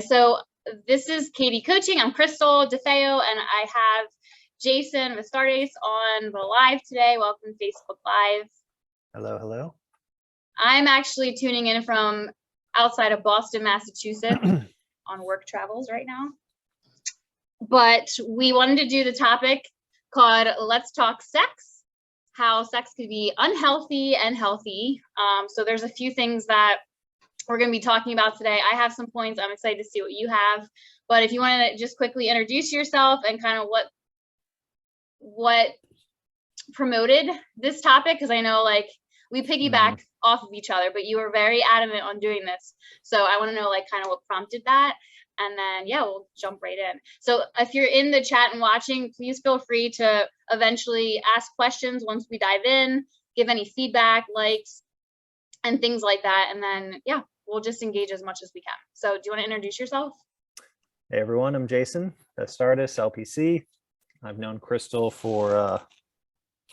So this is KD Coaching. I'm Kristal DeFeo, and I have Jason Vastardis on the live today. Welcome to Facebook Live. Hello, hello. I'm actually tuning in from outside of Boston, Massachusetts on work travels right now. But we wanted to do the topic called Let's Talk Sex, how sex could be unhealthy and healthy. So there's a few things that we're going to be talking about today. I have some points. I'm excited to see what you have. But if you want to just quickly introduce yourself and kind of what promoted this topic, because I know like we piggyback off of each other, but you were very adamant on doing this. So I want to know like kind of what prompted that. And then, yeah, we'll jump right in. So if you're in the chat and watching, please feel free to eventually ask questions once we dive in, give any feedback, likes, and things like that. And then, yeah, we'll just engage as much as we can. So do you want to introduce yourself? Hey, everyone. I'm Jason, Vastardis, LPC. I've known Kristal for,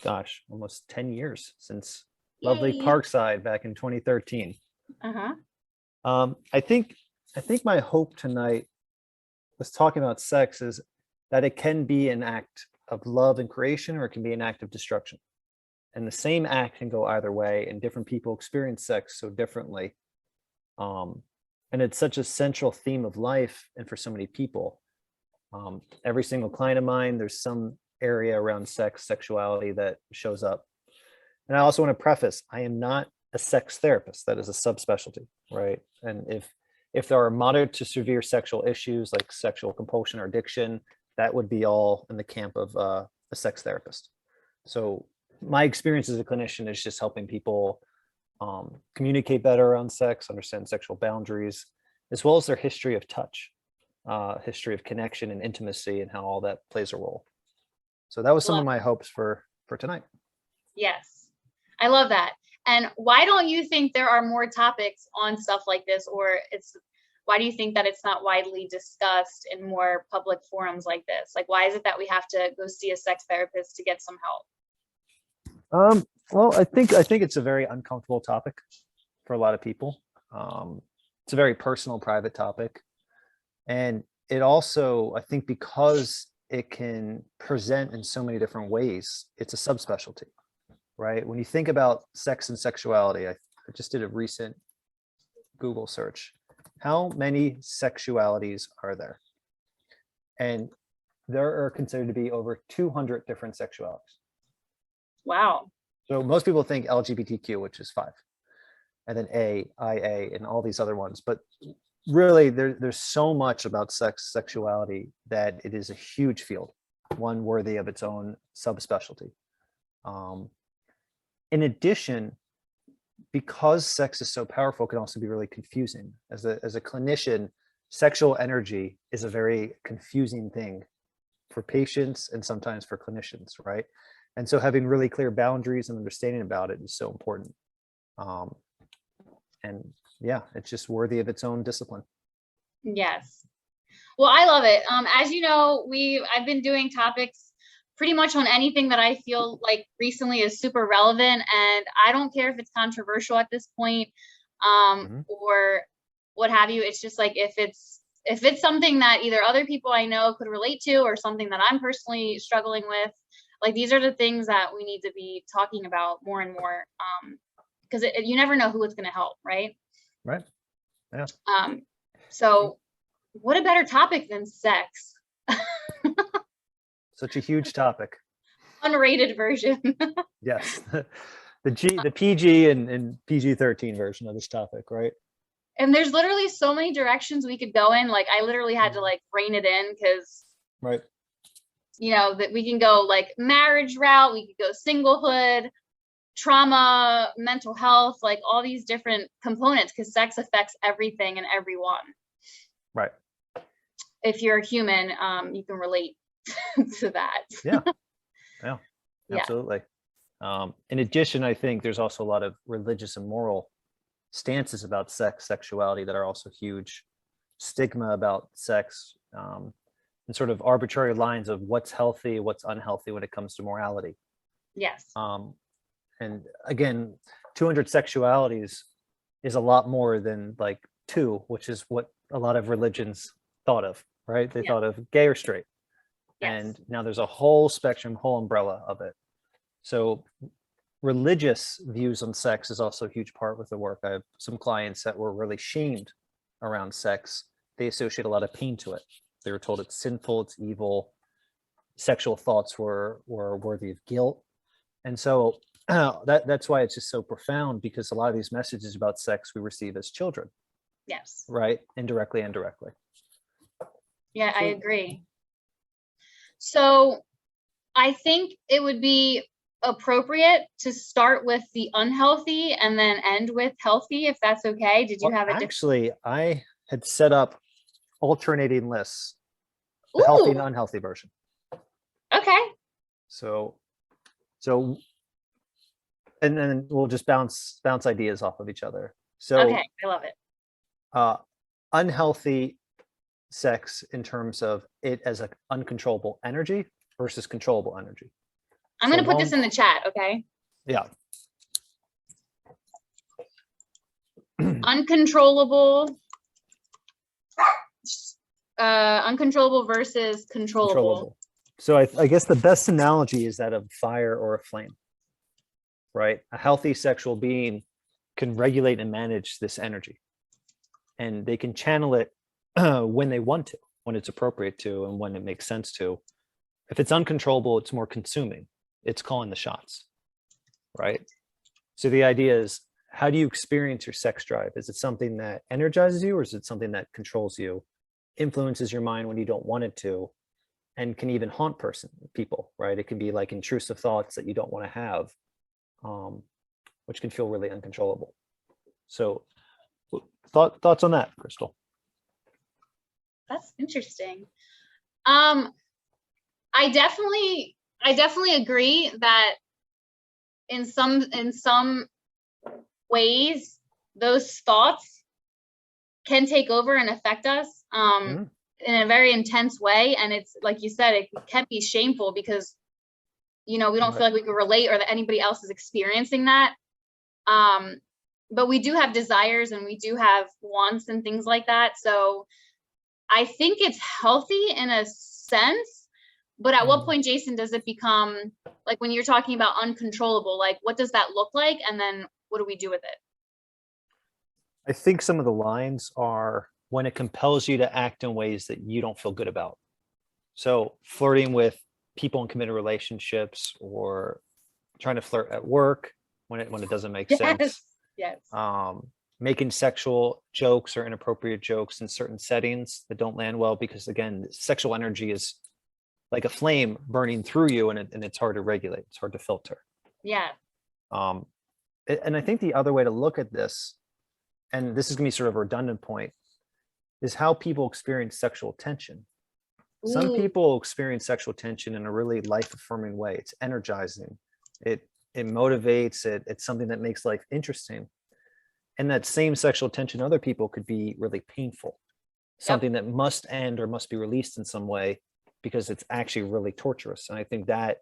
gosh, almost 10 years, since lovely Parkside back in 2013. I think my hope tonight was talking about sex is that it can be an act of love and creation, or it can be an act of destruction. And the same act can go either way, and different people experience sex so differently. And it's such a central theme of life, and for so many people. Every single client of mine, there's some area around sex, sexuality that shows up. And I also want to preface, I am not a sex therapist. That is a subspecialty, right? And if there are moderate to severe sexual issues like sexual compulsion or addiction, that would be all in the camp of a sex therapist. So my experience as a clinician is just helping people communicate better around sex, understand sexual boundaries, as well as their history of touch, history of connection and intimacy, and how all that plays a role. So that was some of my hopes for tonight. Yes, I love that. And why don't you think there are more topics on stuff like this, or why do you think that it's not widely discussed in more public forums like this? Like, why is it that we have to go see a sex therapist to get some help? Well, I think it's a very uncomfortable topic for a lot of people. It's a very personal, private topic. And it also, I think because it can present in so many different ways, it's a subspecialty, right? When you think about sex and sexuality, I just did a recent Google search. How many sexualities are there? And there are considered to be over 200 different sexualities. Wow. So most people think LGBTQ, which is 5, and then IA, and all these other ones. But really, there's so much about sexuality that it is a huge field, one worthy of its own subspecialty. In addition, because sex is so powerful, it can also be really confusing. As a clinician, sexual energy is a very confusing thing for patients and sometimes for clinicians, right? And so having really clear boundaries and understanding about it is so important. And yeah, it's just worthy of its own discipline. Yes. Well, I love it. As you know, I've been doing topics pretty much on anything that I feel like recently is super relevant. And I don't care if it's controversial at this point, or what have you. It's just like, if it's something that either other people I know could relate to, or something that I'm personally struggling with, like, these are the things that we need to be talking about more and more, because you never know who it's going to help, right? Right. Yeah. So what a better topic than sex? Such a huge topic. Unrated version. Yes. The PG and PG-13 version of this topic, right? And there's literally so many directions we could go in. Like, I literally had to like rein it in, because right, you know, that we can go like marriage route, we could go singlehood, trauma, mental health, like all these different components, because sex affects everything and everyone. Right. If you're a human, you can relate to that. Yeah, absolutely. In addition, I think there's also a lot of religious and moral stances about sexuality that are also huge. Stigma about sex, and sort of arbitrary lines of what's healthy, what's unhealthy when it comes to morality. Yes. And again, 200 sexualities is a lot more than like 2, which is what a lot of religions thought of, right? They Yeah. thought of gay or straight. Yes. And now there's a whole spectrum, whole umbrella of it. So religious views on sex is also a huge part with the work. I have some clients that were really shamed around sex. They associate a lot of pain to it. They were told it's sinful, it's evil. Sexual thoughts were worthy of guilt. And so that's why it's just so profound, because a lot of these messages about sex we receive as children, Yes. right? Indirectly and directly. Yeah, I agree. So I think it would be appropriate to start with the unhealthy and then end with healthy, if that's okay. Did you Well, have a different? actually, I had set up alternating lists, the healthy and unhealthy version. Okay. So, and then we'll just bounce ideas off of each other. So, Okay, I love it. Unhealthy sex in terms of it as an uncontrollable energy versus controllable energy. I'm going to put this in the chat, okay? Yeah. Uncontrollable versus controllable. So I guess the best analogy is that of fire or a flame, right? A healthy sexual being can regulate and manage this energy, and they can channel it when they want to, when it's appropriate to, and when it makes sense to. If it's uncontrollable, it's more consuming. It's calling the shots, right? So the idea is, how do you experience your sex drive? Is it something that energizes you, or is it something that controls you, influences your mind when you don't want it to, and can even haunt people, right? It can be like intrusive thoughts that you don't want to have, which can feel really uncontrollable. So thoughts on that, Kristal? That's interesting. I definitely agree that in some ways those thoughts can take over and affect us in a very intense way, and it's like you said, it can be shameful because we don't feel like we can relate, or that anybody else is experiencing that. But we do have desires and we do have wants and things like that. So I think it's healthy in a sense, but at what point, Jason, does it become, like when you're talking about uncontrollable, like what does that look like? And then what do we do with it? I think some of the lines are when it compels you to act in ways that you don't feel good about. So flirting with people in committed relationships, or trying to flirt at work when it doesn't make sense. Yes. Making sexual jokes or inappropriate jokes in certain settings that don't land well, because again, sexual energy is like a flame burning through you, and it's hard to regulate. It's hard to filter. Yeah. And I think the other way to look at this, and this is going to be sort of a redundant point, is how people experience sexual tension. Some people experience sexual tension in a really life-affirming way. It's energizing. It motivates. It's something that makes life interesting. And that same sexual tension, other people could be really painful. Something that must end or must be released in some way, because it's actually really torturous. And I think that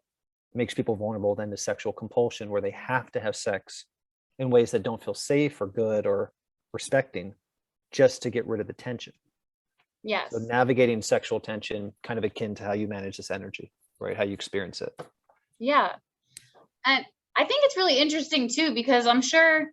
makes people vulnerable then to sexual compulsion, where they have to have sex in ways that don't feel safe or good or respecting, just to get rid of the tension. Yes. So navigating sexual tension, kind of akin to how you manage this energy, right? How you experience it. Yeah. And I think it's really interesting too, because I'm sure,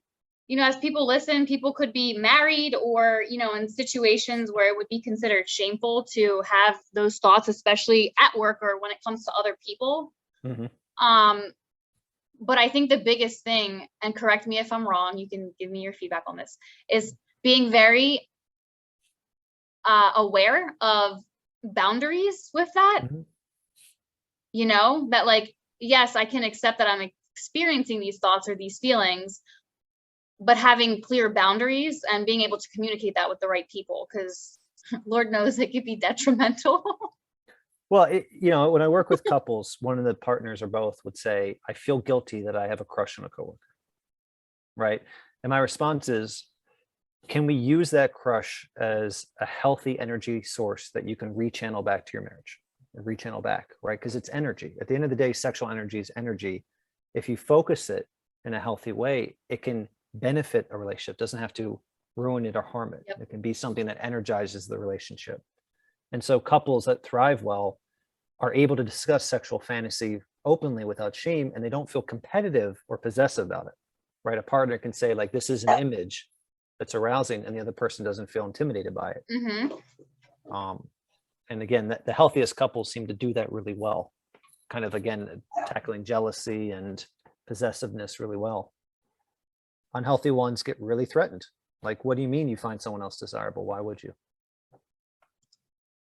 as people listen, people could be married or, in situations where it would be considered shameful to have those thoughts, especially at work or when it comes to other people. But I think the biggest thing, and correct me if I'm wrong, you can give me your feedback on this, is being very aware of boundaries with that. That like, yes, I can accept that I'm experiencing these thoughts or these feelings, but having clear boundaries and being able to communicate that with the right people, because Lord knows it could be detrimental. Well, when I work with couples, one of the partners or both would say, I feel guilty that I have a crush on a coworker, right? And my response is, can we use that crush as a healthy energy source that you can rechannel back to your marriage, rechannel back, right? Because it's energy. At the end of the day, sexual energy is energy. If you focus it in a healthy way, it can benefit a relationship. It doesn't have to ruin it or harm it. Yep. It can be something that energizes the relationship. And so couples that thrive well are able to discuss sexual fantasy openly without shame, and they don't feel competitive or possessive about it, right? A partner can say like, this is an image that's arousing, and the other person doesn't feel intimidated by it. And again, the healthiest couples seem to do that really well, kind of, again, tackling jealousy and possessiveness really well. Unhealthy ones get really threatened. Like, what do you mean you find someone else desirable? Why would you?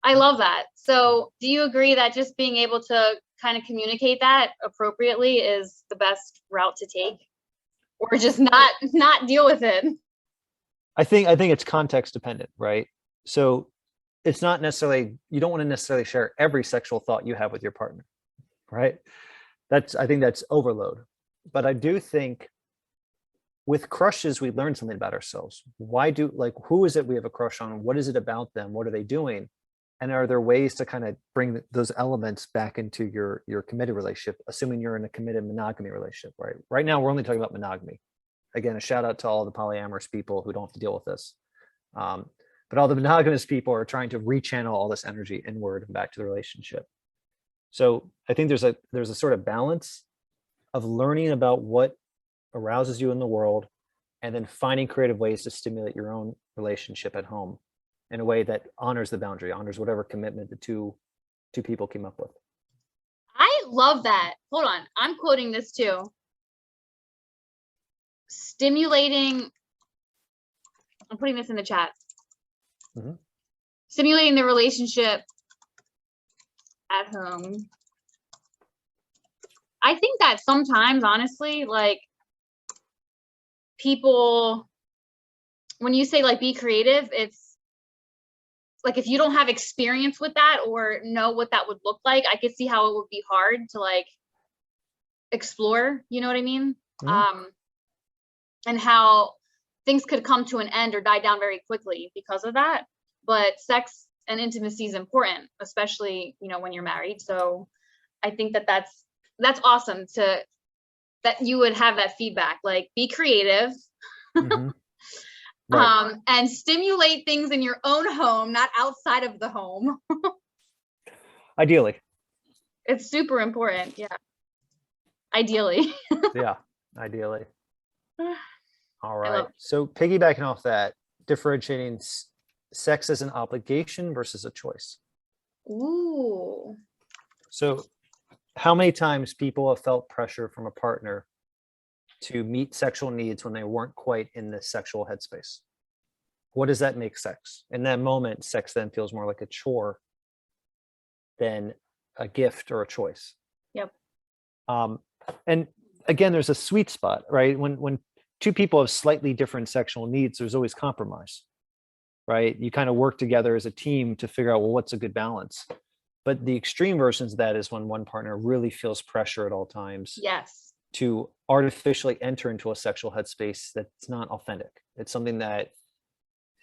I love that. So do you agree that just being able to kind of communicate that appropriately is the best route to take, or just not deal with it? I think it's context dependent, right? So it's not necessarily, you don't want to necessarily share every sexual thought you have with your partner, right? I think that's overload. But I do think with crushes, we learn something about ourselves. Who is it we have a crush on? What is it about them? What are they doing? And are there ways to kind of bring those elements back into your committed relationship, assuming you're in a committed monogamy relationship, right? Right now, we're only talking about monogamy. Again, a shout out to all the polyamorous people who don't have to deal with this. But all the monogamous people are trying to rechannel all this energy inward and back to the relationship. So I think there's a sort of balance of learning about what arouses you in the world, and then finding creative ways to stimulate your own relationship at home in a way that honors the boundary, honors whatever commitment the two people came up with. I love that. Hold on. I'm quoting this too. Stimulating, I'm putting this in the chat. Stimulating the relationship at home. I think that sometimes, honestly, like, people, when you say like be creative, it's like, if you don't have experience with that or know what that would look like, I could see how it would be hard to like explore, you know what I mean? And how things could come to an end or die down very quickly because of that. But sex and intimacy is important, especially, you know, when you're married. So I think that that's awesome that you would have that feedback, like, be creative. Right. And stimulate things in your own home, not outside of the home. Ideally. It's super important. Yeah. Ideally. Yeah, ideally. All right. So piggybacking off that, differentiating sex as an obligation versus a choice. Ooh. So how many times people have felt pressure from a partner to meet sexual needs when they weren't quite in the sexual headspace? What does that make sex? In that moment, sex then feels more like a chore than a gift or a choice. Yep. And again, there's a sweet spot, right? When two people have slightly different sexual needs, there's always compromise, right? You kind of work together as a team to figure out, well, what's a good balance? But the extreme versions of that is when one partner really feels pressure at all times. Yes. To artificially enter into a sexual headspace that's not authentic. It's something that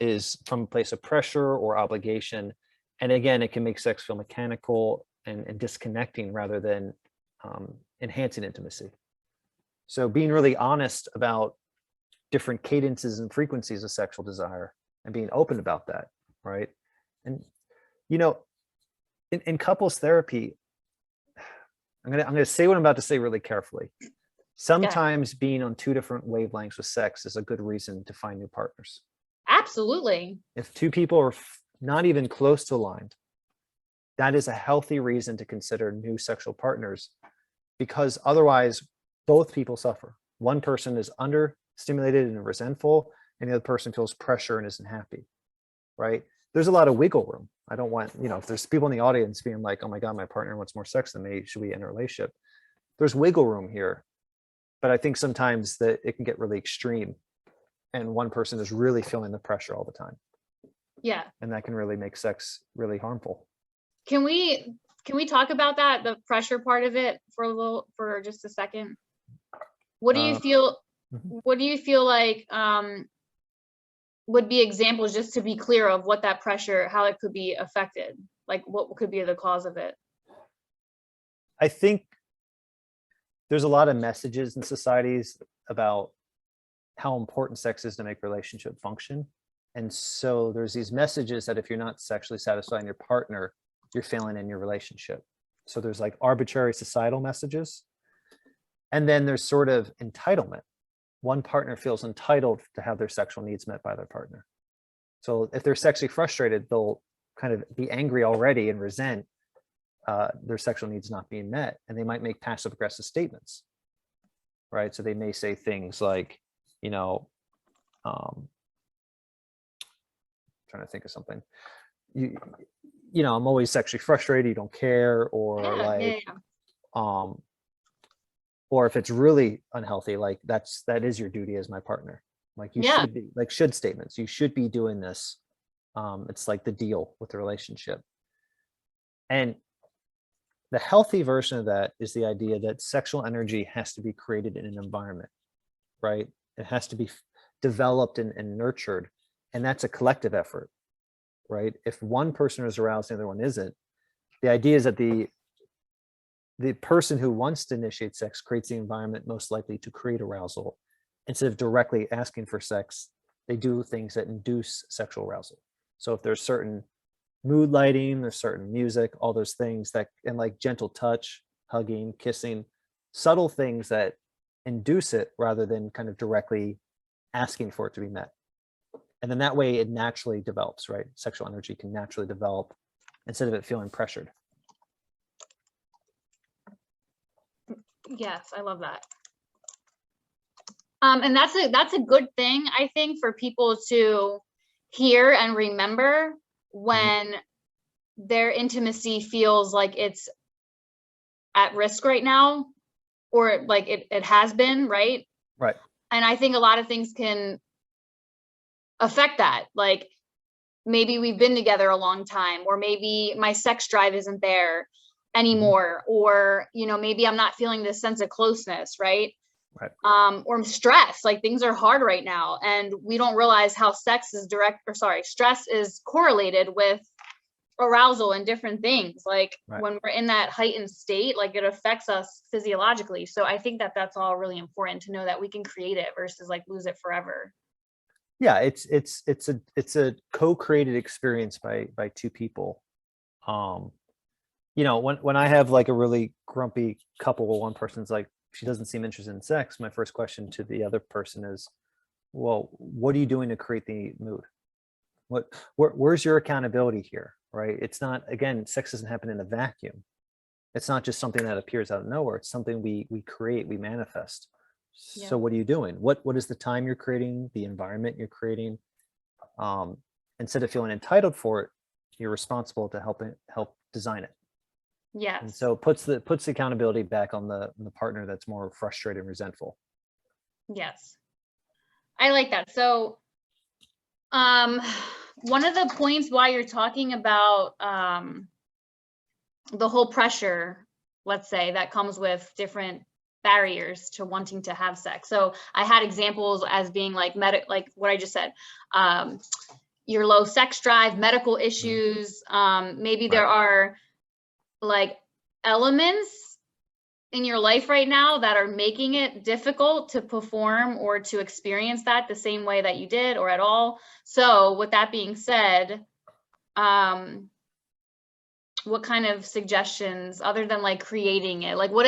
is from a place of pressure or obligation. And again, it can make sex feel mechanical and disconnecting rather than enhancing intimacy. So being really honest about different cadences and frequencies of sexual desire and being open about that, right? And, you know, in couples therapy, I'm gonna say what I'm about to say really carefully. Sometimes being on two different wavelengths with sex is a good reason to find new partners. Absolutely. If two people are not even close to aligned, that is a healthy reason to consider new sexual partners, because otherwise both people suffer. One person is understimulated and resentful, and the other person feels pressure and isn't happy, right? There's a lot of wiggle room. I don't want, if there's people in the audience being like, oh my God, my partner wants more sex than me, should we end a relationship? There's wiggle room here. But I think sometimes that it can get really extreme and one person is really feeling the pressure all the time. Yeah. And that can really make sex really harmful. Can we talk about that, the pressure part of it for just a second? What do you feel like would be examples, just to be clear, of what that pressure, how it could be affected? Like, what could be the cause of it? I think there's a lot of messages in societies about how important sex is to make relationship function. And so there's these messages that if you're not sexually satisfying your partner, you're failing in your relationship. So there's like arbitrary societal messages. And then there's sort of entitlement. One partner feels entitled to have their sexual needs met by their partner. So if they're sexually frustrated, they'll kind of be angry already and resent their sexual needs not being met. And they might make passive aggressive statements, right? So they may say things like, you know, trying to think of something. You know, I'm always sexually frustrated, you don't care, or like, or if it's really unhealthy, like that is your duty as my partner. Like you should be, like should statements, you should be doing this. It's like the deal with the relationship. And the healthy version of that is the idea that sexual energy has to be created in an environment, right? It has to be developed and nurtured. And that's a collective effort, right? If one person is aroused, the other one isn't, the idea is that the person who wants to initiate sex creates the environment most likely to create arousal. Instead of directly asking for sex, they do things that induce sexual arousal. So if there's certain mood lighting, there's certain music, all those things that, and like gentle touch, hugging, kissing, subtle things that induce it rather than kind of directly asking for it to be met. And then that way it naturally develops, right? Sexual energy can naturally develop instead of it feeling pressured. Yes, I love that. And that's a good thing, I think, for people to hear and remember when their intimacy feels like it's at risk right now, or like it has been, right? Right. And I think a lot of things can affect that. Like maybe we've been together a long time, or maybe my sex drive isn't there anymore, or, you know, maybe I'm not feeling this sense of closeness, right? Right. Or I'm stressed, like things are hard right now. And we don't realize how stress is correlated with arousal and different things. Like when we're in that heightened state, like it affects us physiologically. So I think that that's all really important to know, that we can create it versus like lose it forever. Yeah, it's a co-created experience by two people. You know, when I have like a really grumpy couple, one person's like, she doesn't seem interested in sex, my first question to the other person is, well, what are you doing to create the mood? Where's your accountability here, right? It's not, again, sex doesn't happen in a vacuum. It's not just something that appears out of nowhere. It's something we create, we manifest. So what are you doing? What is the time you're creating, the environment you're creating? Instead of feeling entitled for it, you're responsible to help design it. Yes. And so it puts the accountability back on the partner that's more frustrated and resentful. Yes. I like that. So one of the points why you're talking about the whole pressure, let's say, that comes with different barriers to wanting to have sex. So I had examples as being like like what I just said, your low sex drive, medical issues. Maybe there are like elements in your life right now that are making it difficult to perform or to experience that the same way that you did or at all. So with that being said, what kind of suggestions, other than like creating it, like what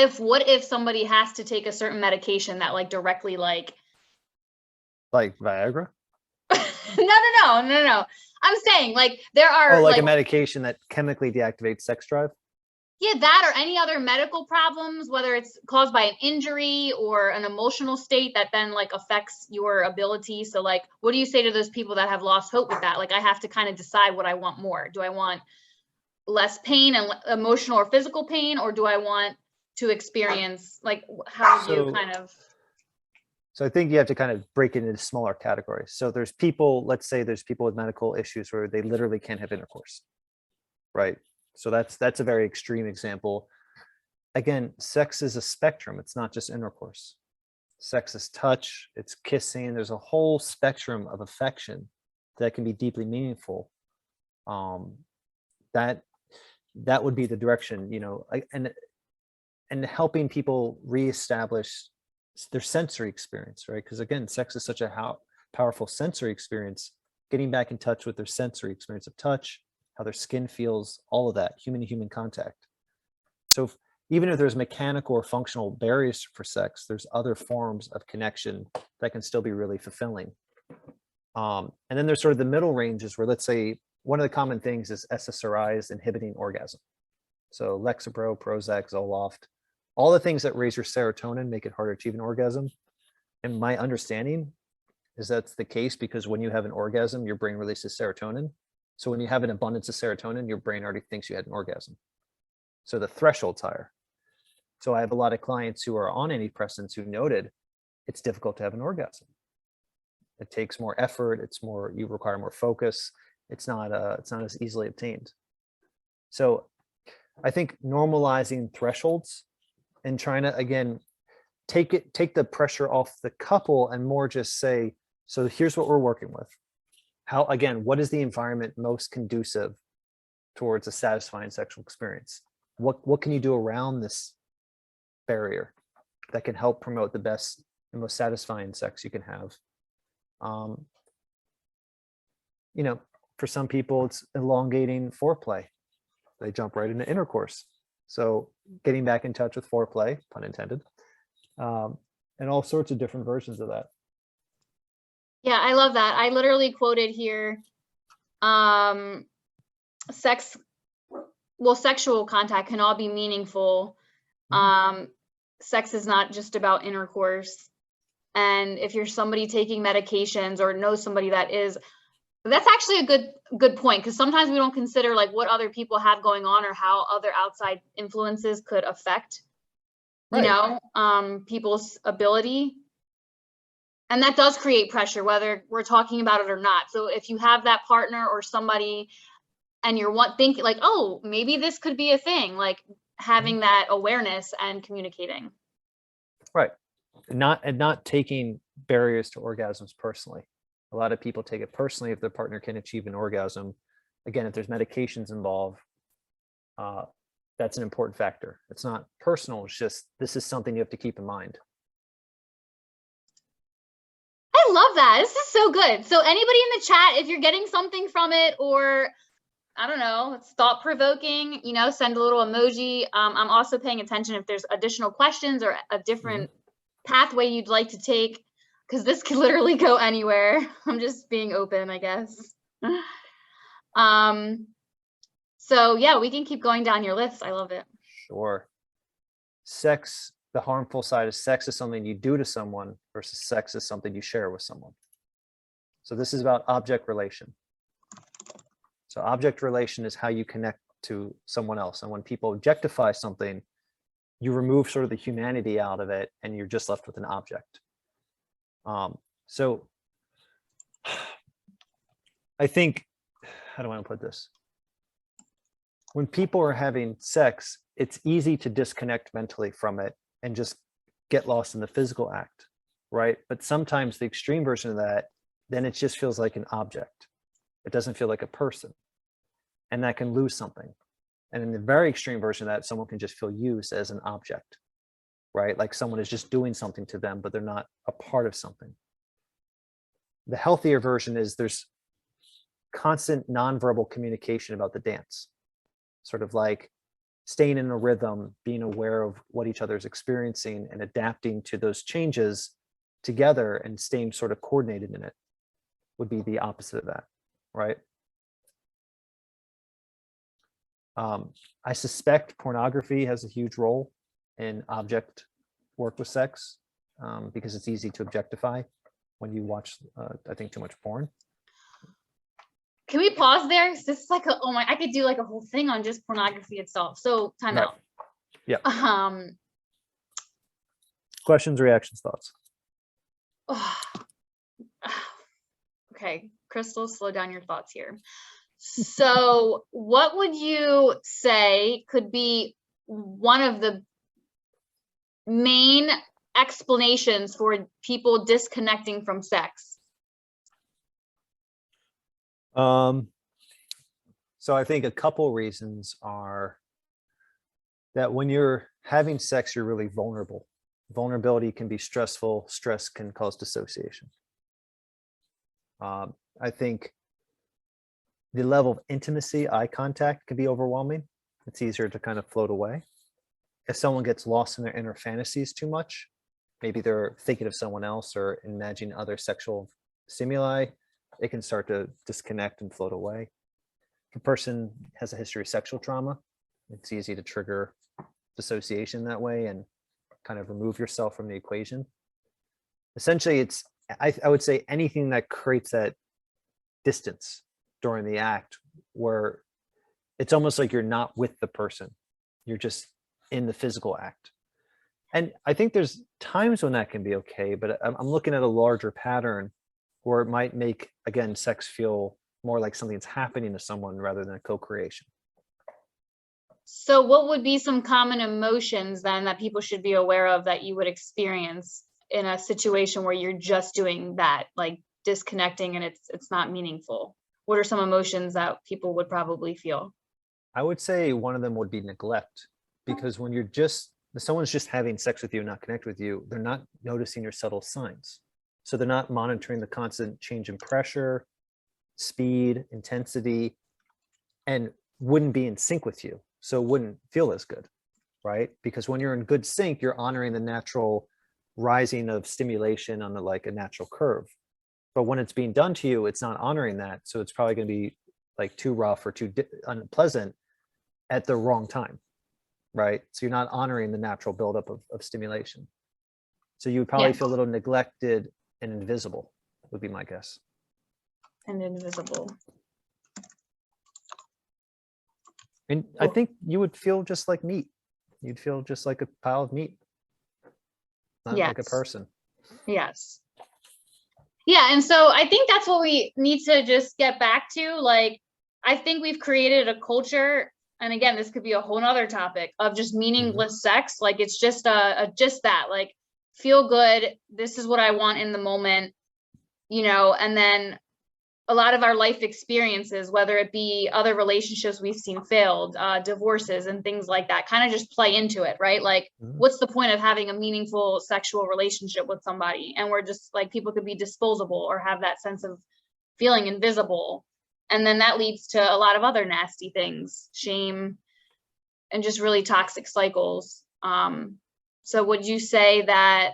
if somebody has to take a certain medication that like directly like Viagra? No. I'm saying like there are like a medication that chemically deactivates sex drive? Yeah, that or any other medical problems, whether it's caused by an injury or an emotional state that then like affects your ability. So like, what do you say to those people that have lost hope with that? Like, I have to kind of decide what I want more. Do I want less pain and emotional or physical pain, or do I want to experience, like, how do you kind of? So I think you have to kind of break it into smaller categories. So there's people, let's say there's people with medical issues where they literally can't have intercourse, right? So that's a very extreme example. Again, sex is a spectrum. It's not just intercourse. Sex is touch, it's kissing. There's a whole spectrum of affection that can be deeply meaningful. That would be the direction, you know, and helping people reestablish their sensory experience, right? Because again, sex is such a powerful sensory experience. Getting back in touch with their sensory experience of touch, how their skin feels, all of that, human to human contact. So even if there's mechanical or functional barriers for sex, there's other forms of connection that can still be really fulfilling. And then there's sort of the middle ranges where, let's say, one of the common things is SSRIs inhibiting orgasm. So Lexapro, Prozac, Zoloft, all the things that raise your serotonin make it harder to achieve an orgasm. And my understanding is that's the case because when you have an orgasm, your brain releases serotonin. So when you have an abundance of serotonin, your brain already thinks you had an orgasm. So the threshold's higher. So I have a lot of clients who are on antidepressants who noted it's difficult to have an orgasm. It takes more effort. It's more, you require more focus. It's not as easily obtained. So I think normalizing thresholds and trying to, again, take the pressure off the couple and more just say, so here's what we're working with. How, again, what is the environment most conducive towards a satisfying sexual experience? What can you do around this barrier that can help promote the best and most satisfying sex you can have? You know, for some people, it's elongating foreplay. They jump right into intercourse. So getting back in touch with foreplay, pun intended, and all sorts of different versions of that. Yeah, I love that. I literally quoted here, sexual contact can all be meaningful. Sex is not just about intercourse. And if you're somebody taking medications or know somebody that is, that's actually a good point, because sometimes we don't consider like what other people have going on or how other outside influences could affect, you know, people's ability. And that does create pressure, whether we're talking about it or not. So if you have that partner or somebody and you're thinking like, oh, maybe this could be a thing, like having that awareness and communicating. Right. Not taking barriers to orgasms personally. A lot of people take it personally if their partner can achieve an orgasm. Again, if there's medications involved, that's an important factor. It's not personal. It's just, this is something you have to keep in mind. I love that. This is so good. So anybody in the chat, if you're getting something from it, or I don't know, it's thought provoking, you know, send a little emoji. I'm also paying attention if there's additional questions or a different pathway you'd like to take, because this could literally go anywhere. I'm just being open, I guess. So yeah, we can keep going down your list. I love it. Sure. Sex, the harmful side of sex is something you do to someone versus sex is something you share with someone. So this is about object relation. So object relation is how you connect to someone else. And when people objectify something, you remove sort of the humanity out of it and you're just left with an object. So I think, how do I want to put this? When people are having sex, it's easy to disconnect mentally from it and just get lost in the physical act, right? But sometimes the extreme version of that, then it just feels like an object. It doesn't feel like a person. And that can lose something. And in the very extreme version of that, someone can just feel used as an object, right? Like someone is just doing something to them, but they're not a part of something. The healthier version is there's constant nonverbal communication about the dance, sort of like staying in a rhythm, being aware of what each other's experiencing and adapting to those changes together and staying sort of coordinated in it would be the opposite of that, right? I suspect pornography has a huge role in object work with sex because it's easy to objectify when you watch, I think, too much porn. Can we pause there? This is like I could do like a whole thing on just pornography itself. So time out. Yeah. Questions, reactions, thoughts? Okay, Kristal, slow down your thoughts here. So what would you say could be one of the main explanations for people disconnecting from sex? So I think a couple reasons are that when you're having sex, you're really vulnerable. Vulnerability can be stressful. Stress can cause dissociation. I think the level of intimacy, eye contact, can be overwhelming. It's easier to kind of float away. If someone gets lost in their inner fantasies too much, maybe they're thinking of someone else or imagining other sexual stimuli, it can start to disconnect and float away. If a person has a history of sexual trauma, it's easy to trigger dissociation that way and kind of remove yourself from the equation. Essentially, I would say anything that creates that distance during the act where it's almost like you're not with the person, you're just in the physical act. And I think there's times when that can be okay, but I'm looking at a larger pattern where it might make, again, sex feel more like something that's happening to someone rather than a co-creation. So what would be some common emotions then that people should be aware of that you would experience in a situation where you're just doing that, like disconnecting and it's not meaningful? What are some emotions that people would probably feel? I would say one of them would be neglect, because when someone's just having sex with you and not connect with you, they're not noticing your subtle signs. So they're not monitoring the constant change in pressure, speed, intensity, and wouldn't be in sync with you. So it wouldn't feel as good, right? Because when you're in good sync, you're honoring the natural rising of stimulation on a natural curve. But when it's being done to you, it's not honoring that. So it's probably going to be like too rough or too unpleasant at the wrong time, right? So you're not honoring the natural buildup of stimulation. So you would probably feel a little neglected and invisible, would be my guess. And invisible. And I think you would feel just like meat. You'd feel just like a pile of meat, not like a person. Yes. Yeah, and so I think that's what we need to just get back to. Like, I think we've created a culture, and again, this could be a whole nother topic, of just meaningless sex. Like, it's just just that, like, feel good. This is what I want in the moment, and then a lot of our life experiences, whether it be other relationships we've seen failed, divorces and things like that, kind of just play into it, right? Like, what's the point of having a meaningful sexual relationship with somebody? And we're just like, people could be disposable or have that sense of feeling invisible. And then that leads to a lot of other nasty things, shame, and just really toxic cycles. So would you say that,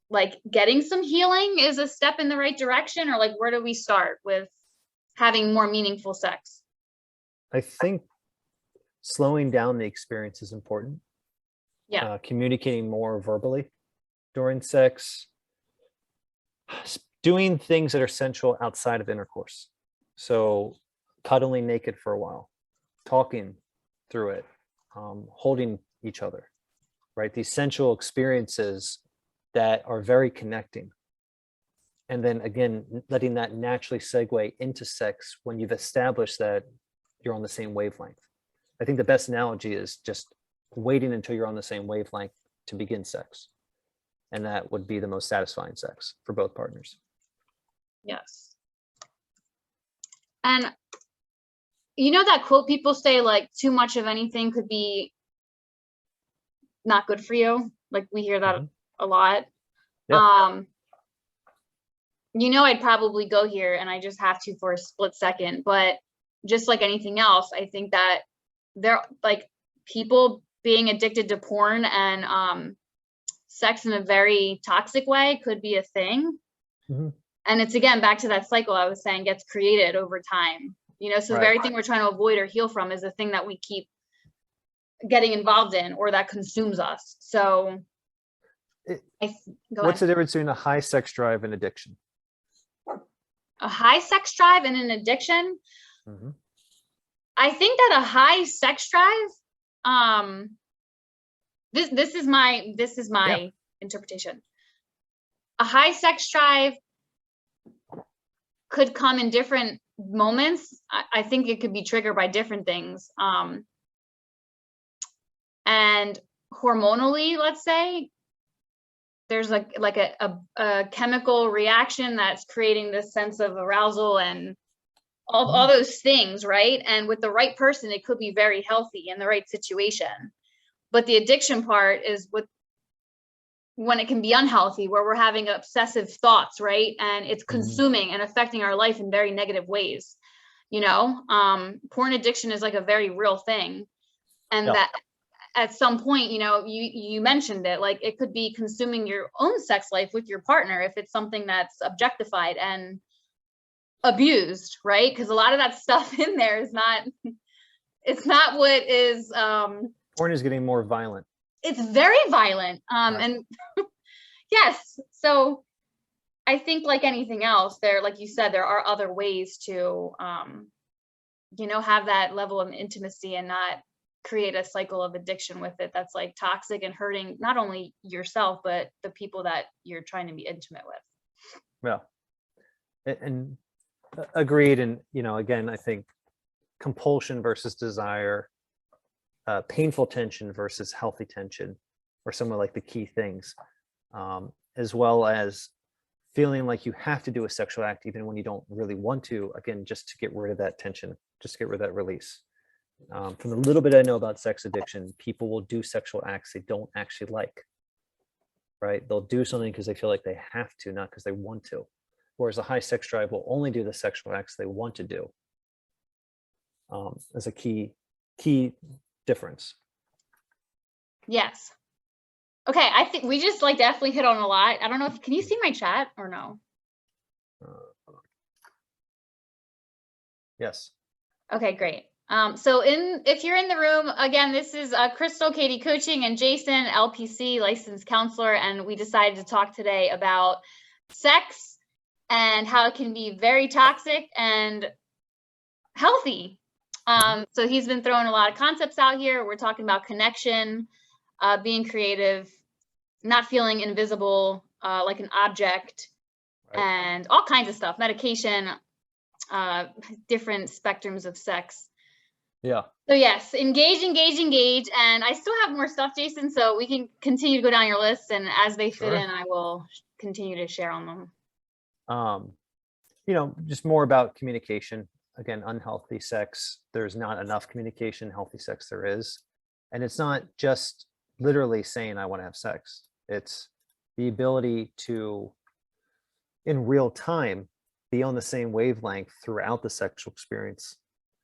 like, getting some healing is a step in the right direction, or like, where do we start with having more meaningful sex? I think slowing down the experience is important. Yeah. Communicating more verbally during sex, doing things that are sensual outside of intercourse. So cuddling naked for a while, talking through it, holding each other, right? These sensual experiences that are very connecting. And then again, letting that naturally segue into sex when you've established that you're on the same wavelength. I think the best analogy is just waiting until you're on the same wavelength to begin sex. And that would be the most satisfying sex for both partners. Yes. And that quote people say, like, too much of anything could be not good for you. Like, we hear that a lot. Yeah. I'd probably go here, and I just have to for a split second, but just like anything else, I think that there, like, people being addicted to porn and sex in a very toxic way could be a thing. And it's, again, back to that cycle I was saying, gets created over time. So the very thing we're trying to avoid or heal from is the thing that we keep getting involved in, or that consumes us. So what's the difference between a high sex drive and addiction? A high sex drive and an addiction? I think that a high sex drive, this is my interpretation. A high sex drive could come in different moments. I think it could be triggered by different things. And hormonally, let's say, there's a chemical reaction that's creating this sense of arousal and all those things, right? And with the right person, it could be very healthy in the right situation. But the addiction part is when it can be unhealthy, where we're having obsessive thoughts, right? And it's consuming and affecting our life in very negative ways. You know, porn addiction is like a very real thing. And that at some point, you know, you mentioned it, like it could be consuming your own sex life with your partner if it's something that's objectified and abused, right? Because a lot of that stuff in there is not, it's not what is porn is getting more violent. It's very violent. And yes, so I think like anything else, there, like you said, there are other ways to you know, have that level of intimacy and not create a cycle of addiction with it that's like toxic and hurting not only yourself but the people that you're trying to be intimate with. Yeah, and agreed. And you know, again, I think compulsion versus desire, painful tension versus healthy tension are some of like the key things, as well as feeling like you have to do a sexual act even when you don't really want to, again, just to get rid of that tension, just to get rid of that release. From the little bit I know about sex addiction, people will do sexual acts they don't actually like, right? They'll do something because they feel like they have to, not because they want to. Whereas a high sex drive will only do the sexual acts they want to do. As a key difference. Yes. Okay, I think we just like definitely hit on a lot. I don't know if, can you see my chat or no? Yes. Okay, great. So if you're in the room, again, this is Kristal, KD Coaching, and Jason, LPC, licensed counselor, and we decided to talk today about sex and how it can be very toxic and healthy. So he's been throwing a lot of concepts out here. We're talking about connection, being creative, not feeling invisible, like an object, and all kinds of stuff, medication, different spectrums of sex. Yeah. So yes, engage. And I still have more stuff, Jason, so we can continue to go down your list, and as they fit in, I will continue to share on them. You know, just more about communication. Again, unhealthy sex, there's not enough communication. Healthy sex there is. And it's not just literally saying I want to have sex. It's the ability to, in real time, be on the same wavelength throughout the sexual experience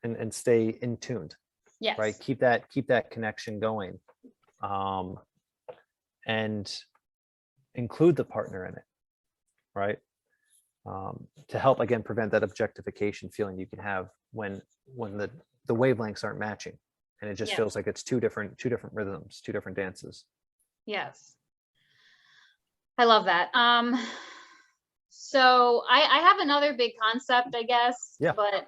and stay in tuned. Yes. Right. Keep that connection going. And include the partner in it. Right. To help, again, prevent that objectification feeling you can have when the wavelengths aren't matching, and it just feels like it's two different rhythms, two different dances. Yes, I love that. So I have another big concept, I guess. Yeah. But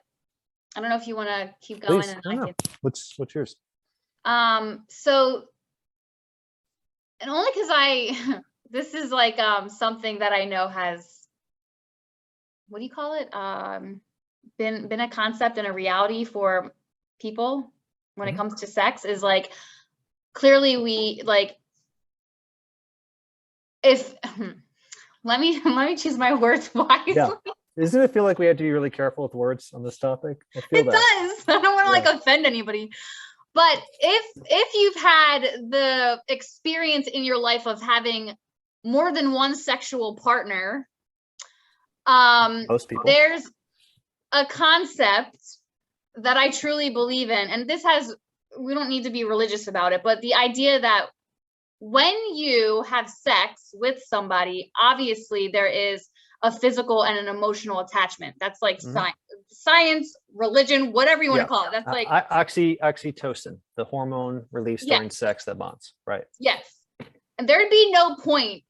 I don't know if you want to keep going. Please. And What's yours? So, and only because this is like something that I know has, what do you call it? Been a concept and a reality for people when it comes to sex, is like, clearly we like, if let me choose my words wisely. Yeah. Doesn't it feel like we have to be really careful with words on this topic? I feel it does. I don't want to like offend anybody. But if you've had the experience in your life of having more than one sexual partner, most people, there's a concept that I truly believe in, and this has, we don't need to be religious about it, but the idea that when you have sex with somebody, obviously there is a physical and an emotional attachment. That's like science, religion, whatever you want to call it. That's like oxytocin, the hormone released during sex that bonds. Right. Yes. And there'd be no point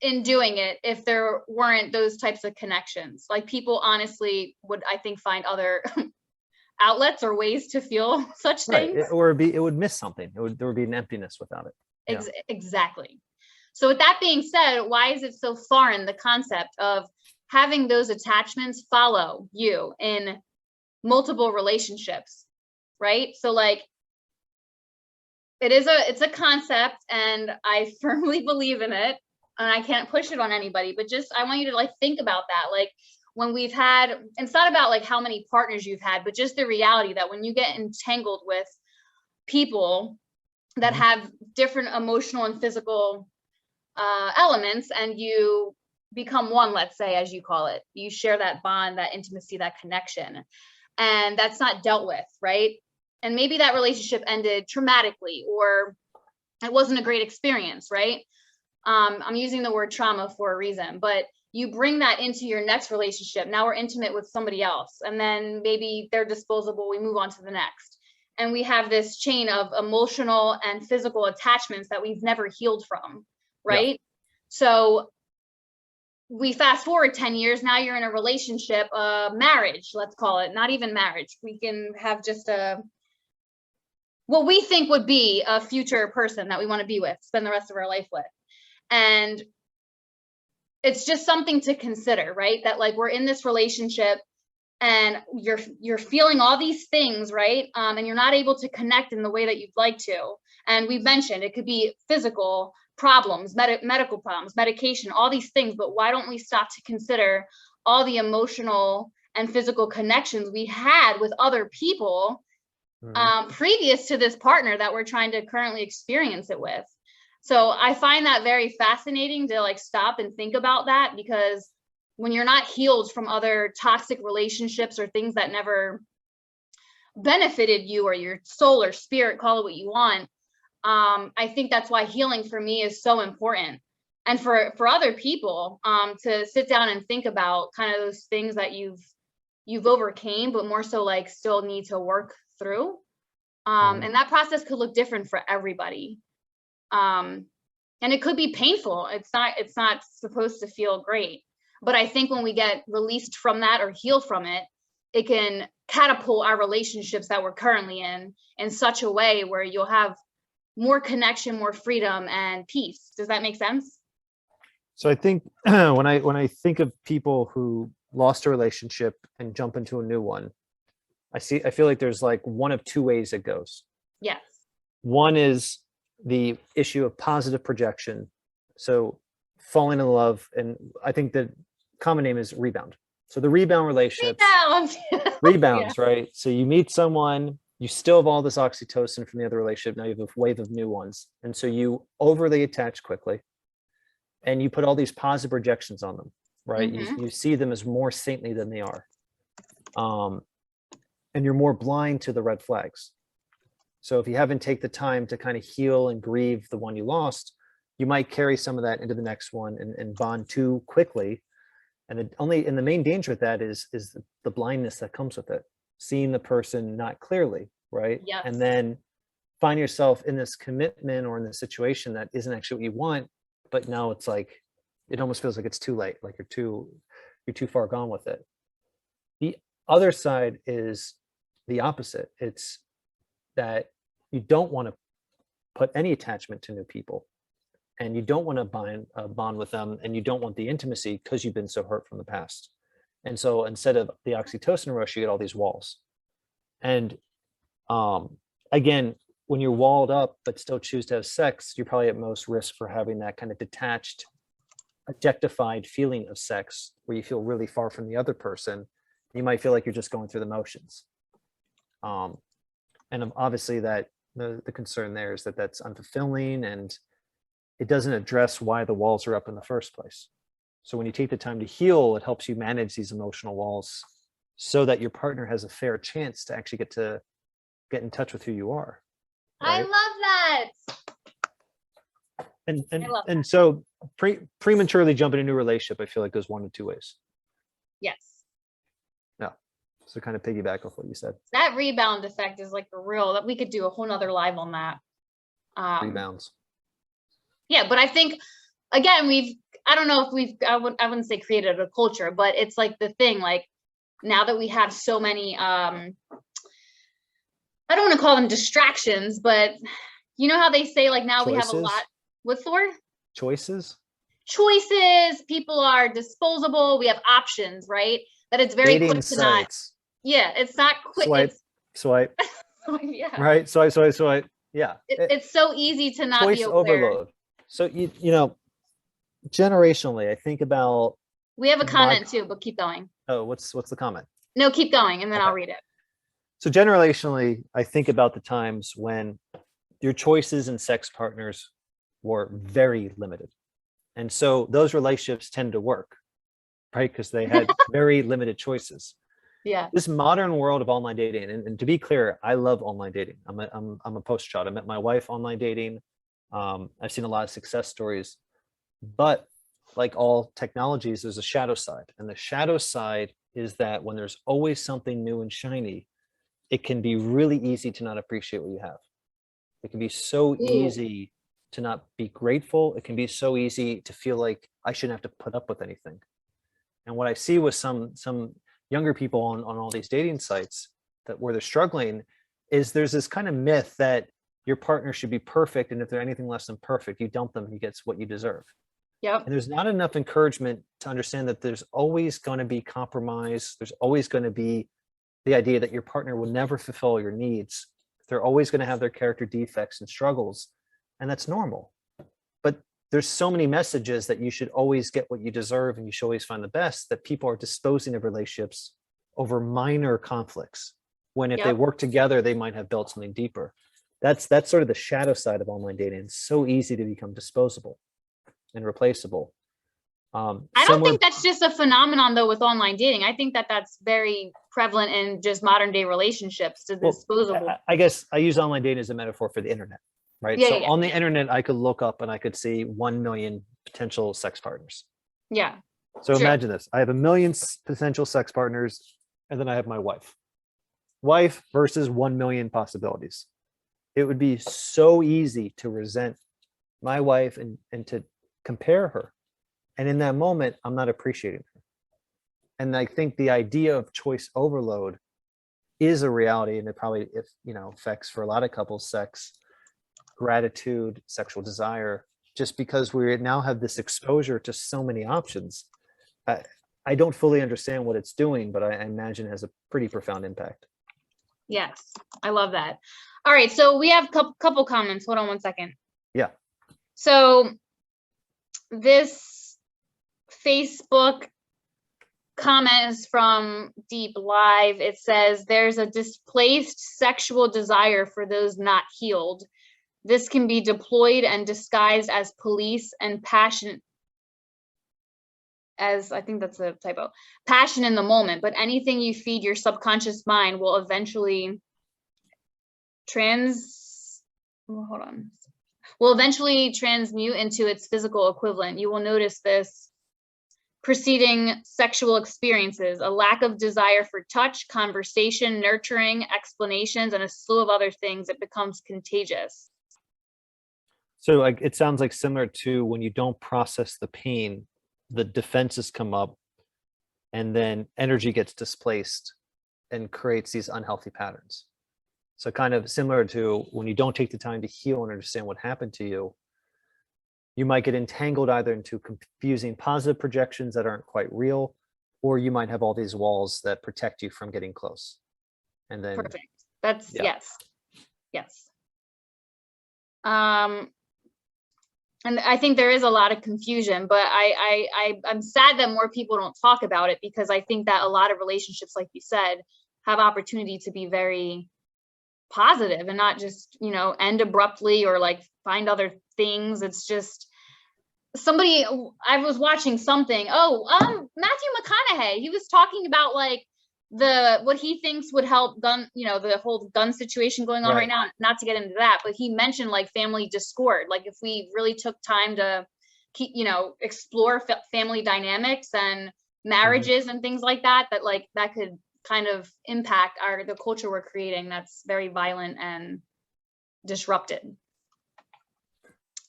in doing it if there weren't those types of connections. Like, people honestly would, I think, find other outlets or ways to feel such things. Or it would miss something. There would be an emptiness without it. Yeah. Exactly. So with that being said, why is it so foreign, the concept of having those attachments follow you in multiple relationships, right? So like, it's a concept, and I firmly believe in it, and I can't push it on anybody, but just, I want you to like think about that. Like, when we've had, it's not about like how many partners you've had, but just the reality that when you get entangled with people, that have different emotional and physical elements, and you become one, let's say, as you call it. You share that bond, that intimacy, that connection, and that's not dealt with, right? And maybe that relationship ended traumatically, or it wasn't a great experience, right? I'm using the word trauma for a reason, but you bring that into your next relationship. Now we're intimate with somebody else, and then maybe they're disposable. We move on to the next. And we have this chain of emotional and physical attachments that we've never healed from, right? Yeah. So we fast forward 10 years, now you're in a relationship, marriage, let's call it, not even marriage. We can have just what we think would be a future person that we want to be with, spend the rest of our life with. And it's just something to consider, right? That like we're in this relationship and you're feeling all these things, right? And you're not able to connect in the way that you'd like to. And we mentioned it could be physical problems, medical problems, medication, all these things. But why don't we stop to consider all the emotional and physical connections we had with other people previous to this partner that we're trying to currently experience it with? So I find that very fascinating to like stop and think about that, because when you're not healed from other toxic relationships or things that never benefited you or your soul or spirit, call it what you want, I think that's why healing for me is so important. And for other people, to sit down and think about kind of those things that you've overcame, but more so like still need to work through. And that process could look different for everybody. And it could be painful. It's not supposed to feel great. But I think when we get released from that or heal from it, it can catapult our relationships that we're currently in such a way where you'll have more connection, more freedom, and peace. Does that make sense? So I think when I think of people who lost a relationship and jump into a new one, I feel like there's like one of two ways it goes. Yes. One is the issue of positive projection. So falling in love, and I think the common name is rebound. So the rebound relationships, rebounds, yeah. Right? So you meet someone, you still have all this oxytocin from the other relationship. Now you have a wave of new ones. And so you overly attach quickly and you put all these positive projections on them, right? You see them as more saintly than they are. And you're more blind to the red flags. So if you haven't taken the time to kind of heal and grieve the one you lost, you might carry some of that into the next one and bond too quickly. And the main danger with that is the blindness that comes with it, seeing the person not clearly, right? Yes. And then find yourself in this commitment or in this situation that isn't actually what you want, but now it's like, it almost feels like it's too late, like you're too far gone with it. The other side is the opposite. It's that you don't want to put any attachment to new people, and you don't want to bond with them, and you don't want the intimacy because you've been so hurt from the past. And so instead of the oxytocin rush, you get all these walls. And again, when you're walled up but still choose to have sex, you're probably at most risk for having that kind of detached, objectified feeling of sex where you feel really far from the other person. You might feel like you're just going through the motions. And obviously that the concern there is that that's unfulfilling, and it doesn't address why the walls are up in the first place. So when you take the time to heal, it helps you manage these emotional walls so that your partner has a fair chance to actually get in touch with who you are. Right? I love that. And so prematurely jumping into a new relationship, I feel like goes one of two ways. Yes. Yeah. So kind of piggyback off what you said. That rebound effect is like that we could do a whole nother live on that. Rebounds. Yeah, but I think again, I don't know if I wouldn't say created a culture, but it's like the thing, like now that we have so many, I don't want to call them distractions, but you know how they say like now Choices. We have a lot, what's the word? Choices. People are disposable. We have options, right? That it's very Dating quick to sites. Yeah, it's not quick. Swipe. Yeah. Right. Swipe. Yeah. It's so easy to not be aware. Overload. So you know, generationally, I think about. We have a comment too, but keep going. Oh, what's the comment? No, keep going, and then I'll read it. So generationally, I think about the times when your choices in sex partners were very limited. And so those relationships tend to work, right? Because they had very limited choices. Yeah. This modern world of online dating, and to be clear, I love online dating. I'm a poster child. I met my wife online dating. I've seen a lot of success stories, but like all technologies, there's a shadow side. And the shadow side is that when there's always something new and shiny, it can be really easy to not appreciate what you have. It can be so easy to not be grateful. It can be so easy to feel like I shouldn't have to put up with anything. And what I see with some younger people on all these dating sites that where they're struggling is there's this kind of myth that your partner should be perfect. And if they're anything less than perfect, you dump them and you get what you deserve. Yep. And there's not enough encouragement to understand that there's always going to be compromise. There's always going to be the idea that your partner will never fulfill your needs. They're always going to have their character defects and struggles, and that's normal. But there's so many messages that you should always get what you deserve and you should always find the best, that people are disposing of relationships over minor conflicts, when if they work together, they might have built something deeper. That's sort of the shadow side of online dating. It's so easy to become disposable and replaceable. I don't think that's just a phenomenon though with online dating. I think that that's very prevalent in just modern day relationships, to disposable. I guess I use online dating as a metaphor for the internet, right? Yeah, so yeah, on the internet, I could look up and I could see 1 million potential sex partners. Yeah. So imagine this. I have 1 million potential sex partners, and then I have my wife. Wife versus 1 million possibilities. It would be so easy to resent my wife and to compare her. And in that moment, I'm not appreciating her. And I think the idea of choice overload is a reality, and it probably, affects for a lot of couples sex, gratitude, sexual desire, just because we now have this exposure to so many options. I don't fully understand what it's doing, but I imagine it has a pretty profound impact. Yes, I love that. All right, so we have a couple comments. Hold on one second. Yeah. So this Facebook comment is from Deep Live. It says, there's a displaced sexual desire for those not healed. This can be deployed and disguised as police and passion, as I think that's a typo, passion in the moment, but anything you feed your subconscious mind will eventually transmute into its physical equivalent. You will notice this preceding sexual experiences, a lack of desire for touch, conversation, nurturing, explanations, and a slew of other things. It becomes contagious. So it sounds like similar to when you don't process the pain, the defenses come up, and then energy gets displaced and creates these unhealthy patterns. So kind of similar to when you don't take the time to heal and understand what happened to you, you might get entangled either into confusing positive projections that aren't quite real, or you might have all these walls that protect you from getting close. And then perfect. That's yes. And I think there is a lot of confusion, but I'm sad that more people don't talk about it, because I think that a lot of relationships, like you said, have opportunity to be very positive and not just, end abruptly or like find other things. It's just I was watching something. Matthew McConaughey, he was talking about like what he thinks would help gun, the whole gun situation going on right now, not to get into that, but he mentioned like family discord. Like if we really took time to keep, explore family dynamics and marriages and things like that, that could kind of impact the culture we're creating that's very violent and disrupted.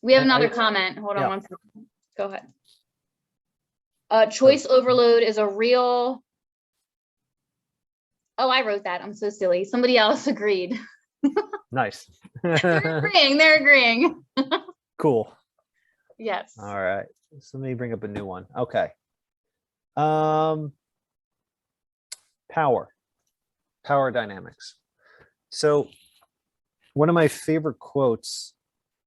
We have another comment. Hold on one second. Go ahead. Choice overload is a real... Oh, I wrote that. I'm so silly. Somebody else agreed. Nice. They're agreeing. Cool. Yes. All right. So let me bring up a new one. Okay. Power dynamics. So one of my favorite quotes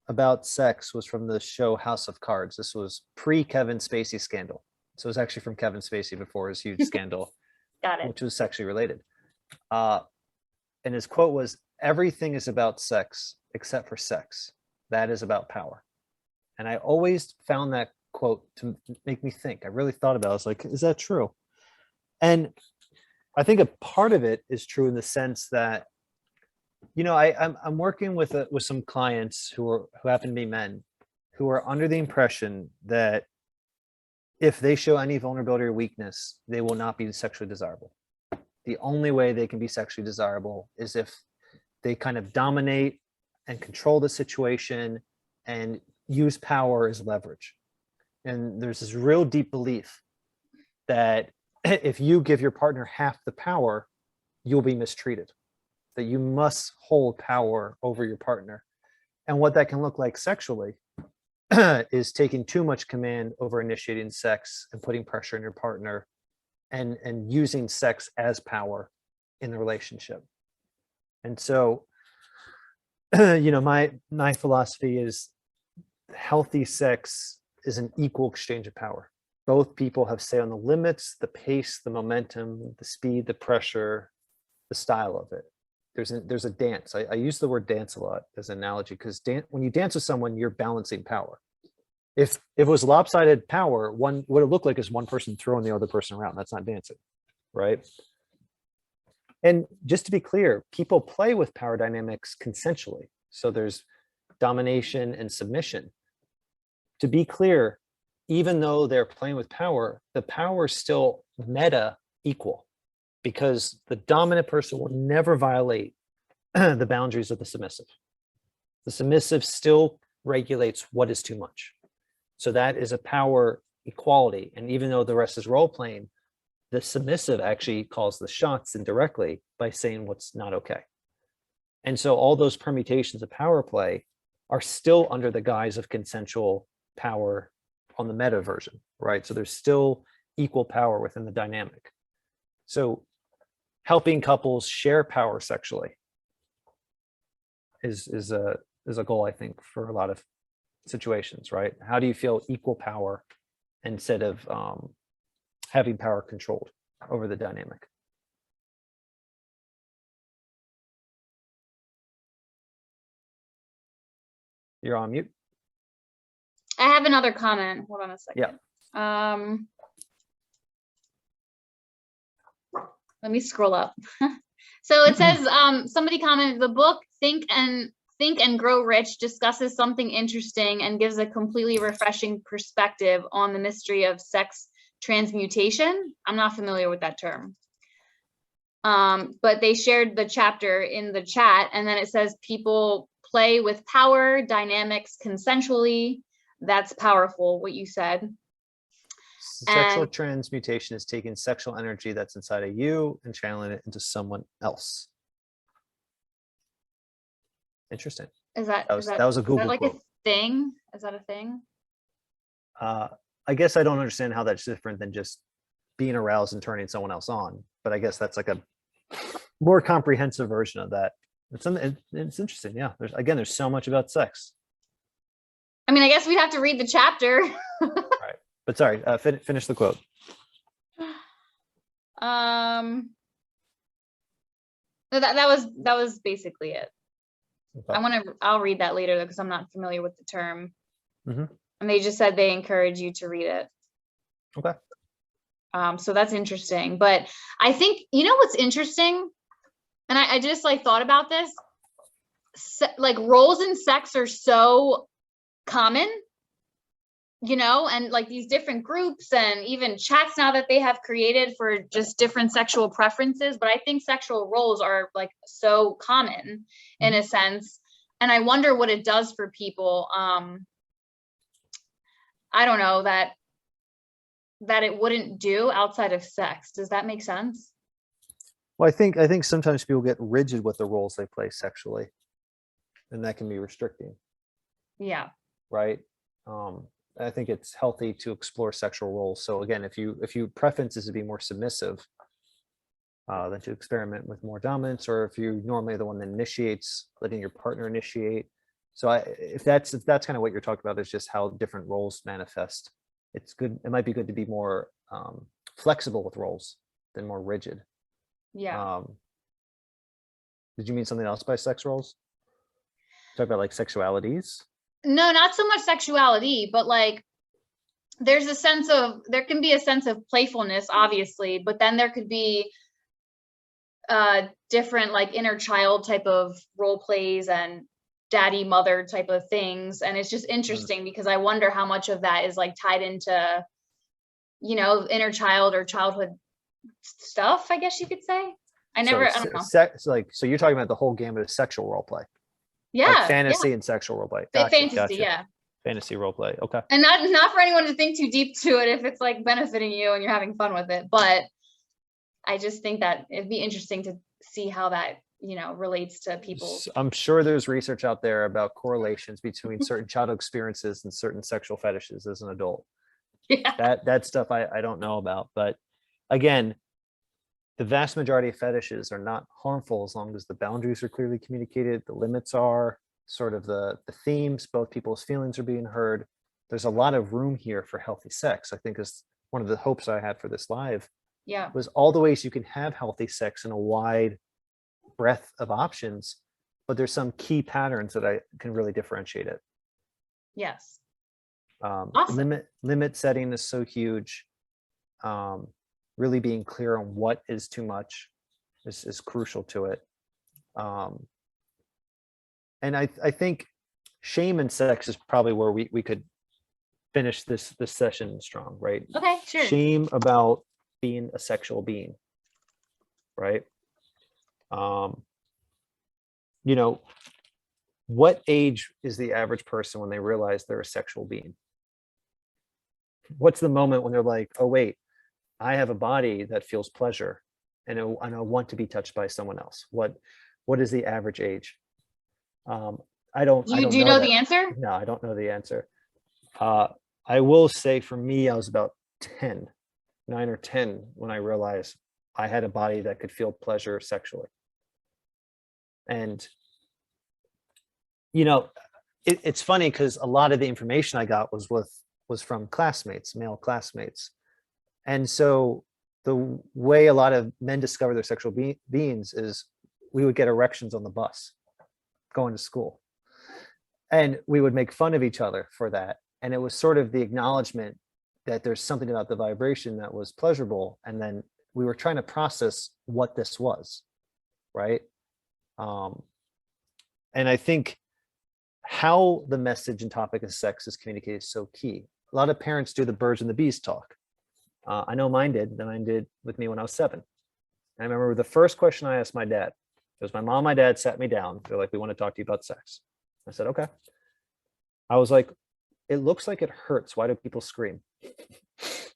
about sex was from the show House of Cards. This was pre-Kevin Spacey scandal. So it was actually from Kevin Spacey before his huge scandal. Got it. Which was sexually related. And his quote was, everything is about sex except for sex. That is about power. And I always found that quote to make me think. I really thought about it. I was like, is that true? And I think a part of it is true in the sense that, I'm working with some clients who happen to be men who are under the impression that if they show any vulnerability or weakness, they will not be sexually desirable. The only way they can be sexually desirable is if they kind of dominate and control the situation and use power as leverage. And there's this real deep belief that if you give your partner half the power, you'll be mistreated, that you must hold power over your partner. And what that can look like sexually is taking too much command over initiating sex and putting pressure on your partner and using sex as power in the relationship. And so, my philosophy is healthy sex is an equal exchange of power. Both people have say on the limits, the pace, the momentum, the speed, the pressure, the style of it. There's a dance. I use the word dance a lot as an analogy because when you dance with someone, you're balancing power. If it was lopsided power, what it looked like is one person throwing the other person around. That's not dancing, right? And just to be clear, people play with power dynamics consensually. So there's domination and submission. To be clear, even though they're playing with power, the power is still meta equal because the dominant person will never violate the boundaries of the submissive. The submissive still regulates what is too much. So that is a power equality. And even though the rest is role playing, the submissive actually calls the shots indirectly by saying what's not okay. And so all those permutations of power play are still under the guise of consensual power on the meta version, right? So there's still equal power within the dynamic. So helping couples share power sexually is a goal, I think, for a lot of situations, right? How do you feel equal power instead of having power controlled over the dynamic? You're on mute. I have another comment. Hold on a second. Yeah. Let me scroll up. So it says, somebody commented, the book Think and Grow Rich discusses something interesting and gives a completely refreshing perspective on the mystery of sex transmutation. I'm not familiar with that term. But they shared the chapter in the chat, and then it says people play with power dynamics consensually. That's powerful, what you said. Sexual transmutation is taking sexual energy that's inside of you and channeling it into someone else. Interesting. That was a Google like quote. A thing? Is that a thing? I guess I don't understand how that's different than just being aroused and turning someone else on, but I guess that's like a more comprehensive version of that. It's interesting. Yeah. There's so much about sex. I mean, I guess we'd have to read the chapter. Right. But sorry, finish the quote. No, that was basically it. Okay. I'll read that later because I'm not familiar with the term. Mm-hmm. And they just said they encourage you to read it. Okay. So that's interesting. But I think, what's interesting, and I just thought about this, like roles in sex are so common, and like these different groups and even chats now that they have created for just different sexual preferences. But I think sexual roles are like so common in a sense. And I wonder what it does for people. I don't know, that it wouldn't do outside of sex. Does that make sense? Well, I think sometimes people get rigid with the roles they play sexually, and that can be restricting. Yeah. Right. I think it's healthy to explore sexual roles. So again, if you preference is to be more submissive, than to experiment with more dominance, or if you're normally the one that initiates, letting your partner initiate. So if that's kind of what you're talking about, is just how different roles manifest. It's good. It might be good to be more flexible with roles than more rigid. Yeah. Did you mean something else by sex roles? Talk about like sexualities? No, not so much sexuality, but like there can be a sense of playfulness, obviously, but then there could be different like inner child type of role plays and daddy mother type of things. And it's just interesting because I wonder how much of that is like tied into, you know, inner child or childhood stuff, I guess you could say. I don't know. So you're talking about the whole gamut of sexual role play. Yeah. Like fantasy and sexual role play. Fantasy, yeah. Fantasy role play. Okay. And not for anyone to think too deep to it if it's like benefiting you and you're having fun with it. But I just think that it'd be interesting to see how that, you know, relates to people. I'm sure there's research out there about correlations between certain childhood experiences and certain sexual fetishes as an adult. Yeah. That stuff I don't know about. But again, the vast majority of fetishes are not harmful as long as the boundaries are clearly communicated, the limits are, sort of the themes, both people's feelings are being heard. There's a lot of room here for healthy sex. I think is one of the hopes I had for this live. Yeah. Was all the ways you can have healthy sex in a wide breadth of options, but there's some key patterns that I can really differentiate it. Yes. Awesome. Limit setting is so huge. Really being clear on what is too much is crucial to it. And I think shame and sex is probably where we could finish this session strong, right? Okay, sure. Shame about being a sexual being, right? You know, what age is the average person when they realize they're a sexual being? What's the moment when they're like, oh wait, I have a body that feels pleasure and I want to be touched by someone else? What is the average age? I don't Do you know the answer? No, I don't know the answer. I will say for me, I was about 9 or 10 when I realized I had a body that could feel pleasure sexually. And, you know, it's funny because a lot of the information I got was from classmates, male classmates. And so the way a lot of men discover their sexual beings is we would get erections on the bus going to school. And we would make fun of each other for that. And it was sort of the acknowledgement that there's something about the vibration that was pleasurable. And then we were trying to process what this was, right? And I think how the message and topic of sex is communicated is so key. A lot of parents do the birds and the bees talk. I know mine did with me when I was 7. I remember the first question I asked my dad, it was my mom, my dad sat me down. They're like, we want to talk to you about sex. I said, okay. I was like, it looks like it hurts. Why do people scream?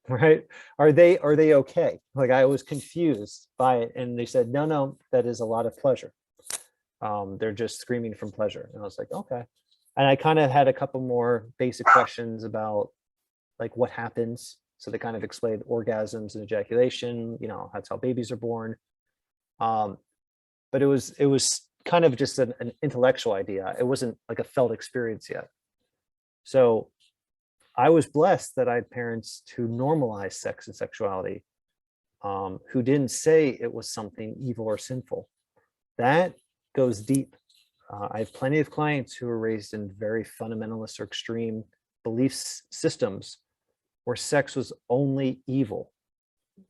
Right? Are they okay? Like I was confused by it. And they said, no, that is a lot of pleasure. They're just screaming from pleasure. And I was like, okay. And I kind of had a couple more basic questions about like what happens. So they kind of explained orgasms and ejaculation, you know, that's how babies are born. But it was kind of just an intellectual idea. It wasn't like a felt experience yet. So I was blessed that I had parents who normalized sex and sexuality, who didn't say it was something evil or sinful. That goes deep. I have plenty of clients who were raised in very fundamentalist or extreme belief systems where sex was only evil,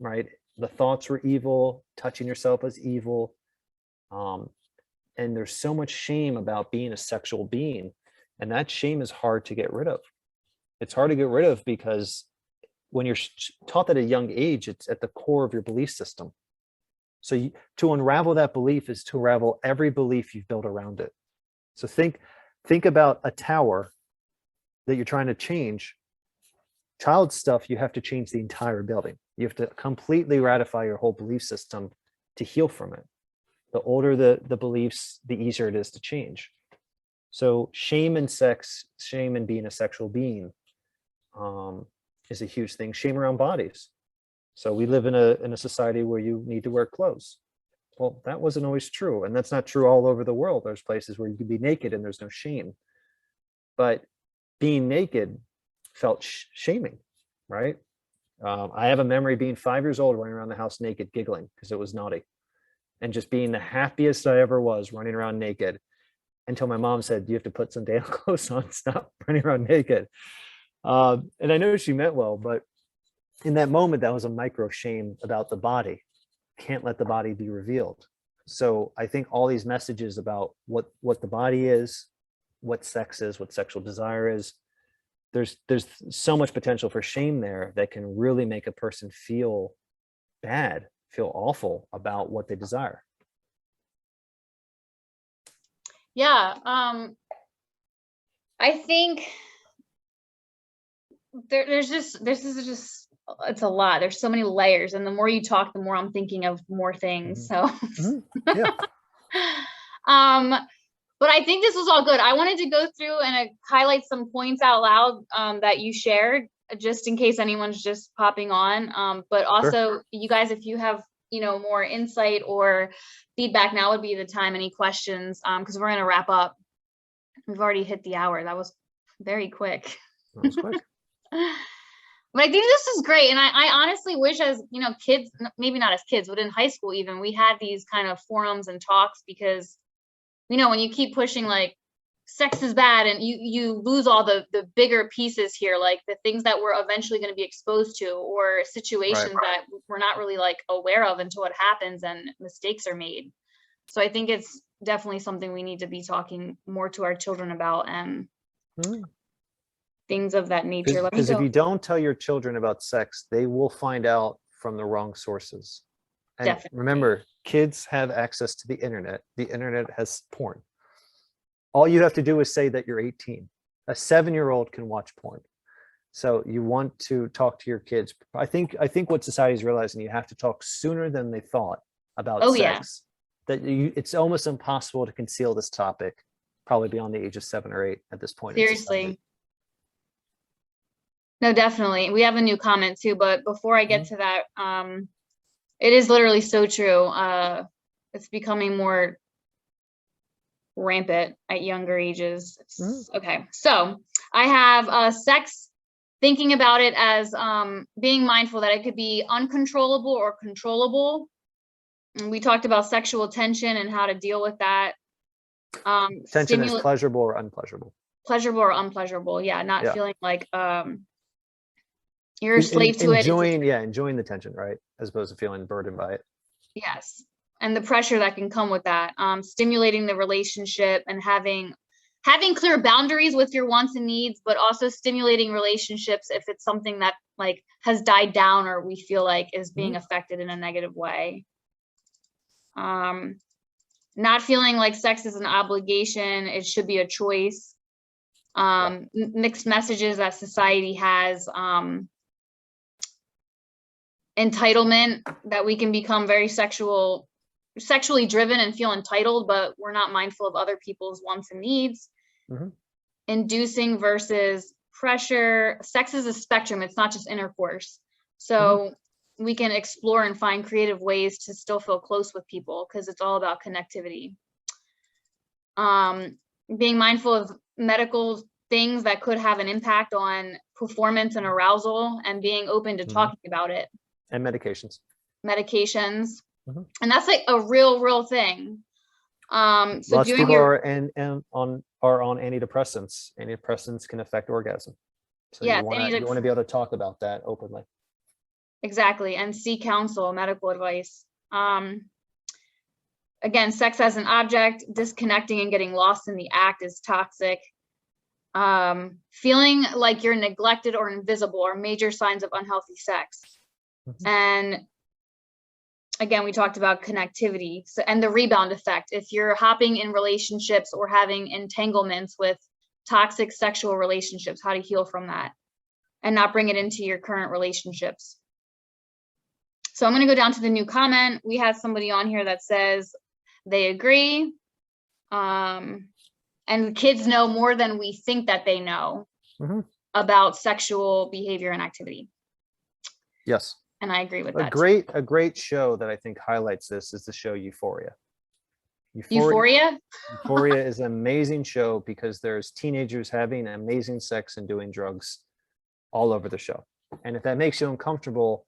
right? The thoughts were evil, touching yourself was evil. And there's so much shame about being a sexual being. And that shame is hard to get rid of. It's hard to get rid of because when you're taught at a young age, it's at the core of your belief system. So to unravel that belief is to unravel every belief you've built around it. So think about a tower that you're trying to change. Child stuff, you have to change the entire building. You have to completely ratify your whole belief system to heal from it. The older the beliefs, the easier it is to change. So shame in sex, shame in being a sexual being is a huge thing. Shame around bodies. So we live in a society where you need to wear clothes. Well, that wasn't always true. And that's not true all over the world. There's places where you can be naked and there's no shame. But being naked felt shaming, right? I have a memory being 5 years old running around the house naked, giggling because it was naughty. and just being the happiest I ever was, running around naked, until my mom said, you have to put some damn clothes on, stop running around naked. And I know she meant well, but in that moment, that was a micro shame about the body. Can't let the body be revealed. So I think all these messages about what the body is, what sex is, what sexual desire is, there's so much potential for shame there that can really make a person feel bad, feel awful about what they desire. Yeah, I think this is just, it's a lot. There's so many layers, and the more you talk, the more I'm thinking of more things. Mm-hmm. So, Yeah. But I think this was all good. I wanted to go through and highlight some points out loud that you shared, just in case anyone's just popping on. But also, Sure. you guys, if you have, more insight or feedback, now would be the time. Any questions? Because we're gonna wrap up. We've already hit the hour. That was very quick. That was quick. But I think this is great. And I honestly wish, as kids, maybe not as kids, but in high school even, we had these kind of forums and talks, because when you keep pushing like sex is bad, and you lose all the bigger pieces here, like the things that we're eventually going to be exposed to, or situations that we're not really like aware of until it happens and mistakes are made. So I think it's definitely something we need to be talking more to our children about, and things of that nature. Because if you don't tell your children about sex, they will find out from the wrong sources. And Definitely. remember, kids have access to the internet. The internet has porn. All you have to do is say that you're 18. A 7-year-old can watch porn. So you want to talk to your kids. I think what society is realizing, you have to talk sooner than they thought about sex. Yeah. That it's almost impossible to conceal this topic, probably beyond the age of 7 or 8 at this point. Seriously. No, definitely. We have a new comment too, but before I get to that, it is literally so true. It's becoming more rampant at younger ages. Okay, so I have sex, thinking about it as being mindful that it could be uncontrollable or controllable. And we talked about sexual tension and how to deal with that. Tension is pleasurable or unpleasurable. Pleasurable or unpleasurable, yeah, not feeling like you're a slave to it. Enjoying the tension, right? As opposed to feeling burdened by it. Yes. And the pressure that can come with that. Stimulating the relationship and having clear boundaries with your wants and needs, but also stimulating relationships if it's something that like has died down, or we feel like is being affected in a negative way. Not feeling like sex is an obligation. It should be a choice. Mixed messages that society has. Entitlement, that we can become very sexually driven and feel entitled, but we're not mindful of other people's wants and needs. Inducing versus pressure. Sex is a spectrum. It's not just intercourse. So we can explore and find creative ways to still feel close with people, because it's all about connectivity. Being mindful of medical things that could have an impact on performance and arousal, and being open to talking about it. And medications. And that's like a real thing. So lots of people are on antidepressants. Antidepressants can affect orgasm. So you want to be able to talk about that openly. Exactly. And seek counsel, medical advice. Again, sex as an object, disconnecting and getting lost in the act is toxic. Feeling like you're neglected or invisible are major signs of unhealthy sex. And again, we talked about connectivity, and the rebound effect. If you're hopping in relationships or having entanglements with toxic sexual relationships, how to heal from that and not bring it into your current relationships. So I'm going to go down to the new comment. We have somebody on here that says they agree. And kids know more than we think that they know about sexual behavior and activity. Yes. And I agree with that. A great show that I think highlights this is the show Euphoria. Euphoria is an amazing show, because there's teenagers having amazing sex and doing drugs all over the show. And if that makes you uncomfortable,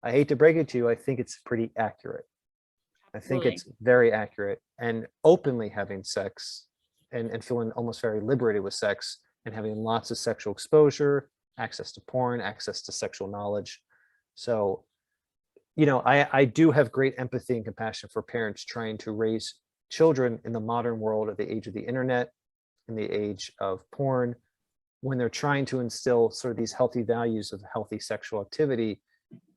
I hate to break it to you, I think it's pretty accurate. I think Really. it's very accurate. And openly having sex and feeling almost very liberated with sex and having lots of sexual exposure, access to porn, access to sexual knowledge. So, you know, I do have great empathy and compassion for parents trying to raise children in the modern world at the age of the internet, in the age of porn, when they're trying to instill sort of these healthy values of healthy sexual activity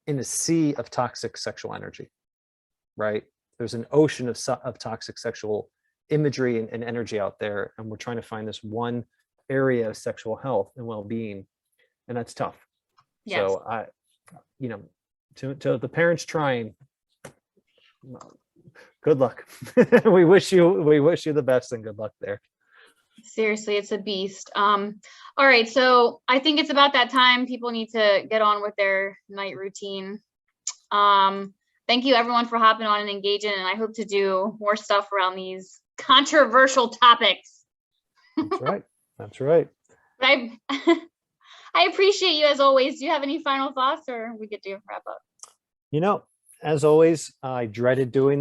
in a sea of toxic sexual energy, right? There's an ocean of toxic sexual imagery and energy out there, and we're trying to find this one area of sexual health and well-being, and that's tough. Yes. So you know, to the parents trying, good luck. we wish you the best and good luck there. Seriously, it's a beast. All right, so I think it's about that time. People need to get on with their night routine. Thank you everyone for hopping on and engaging, and I hope to do more stuff around these controversial topics. That's right. That's right. But I appreciate you as always. Do you have any final thoughts, or we get to wrap up? You know, as always, I dreaded doing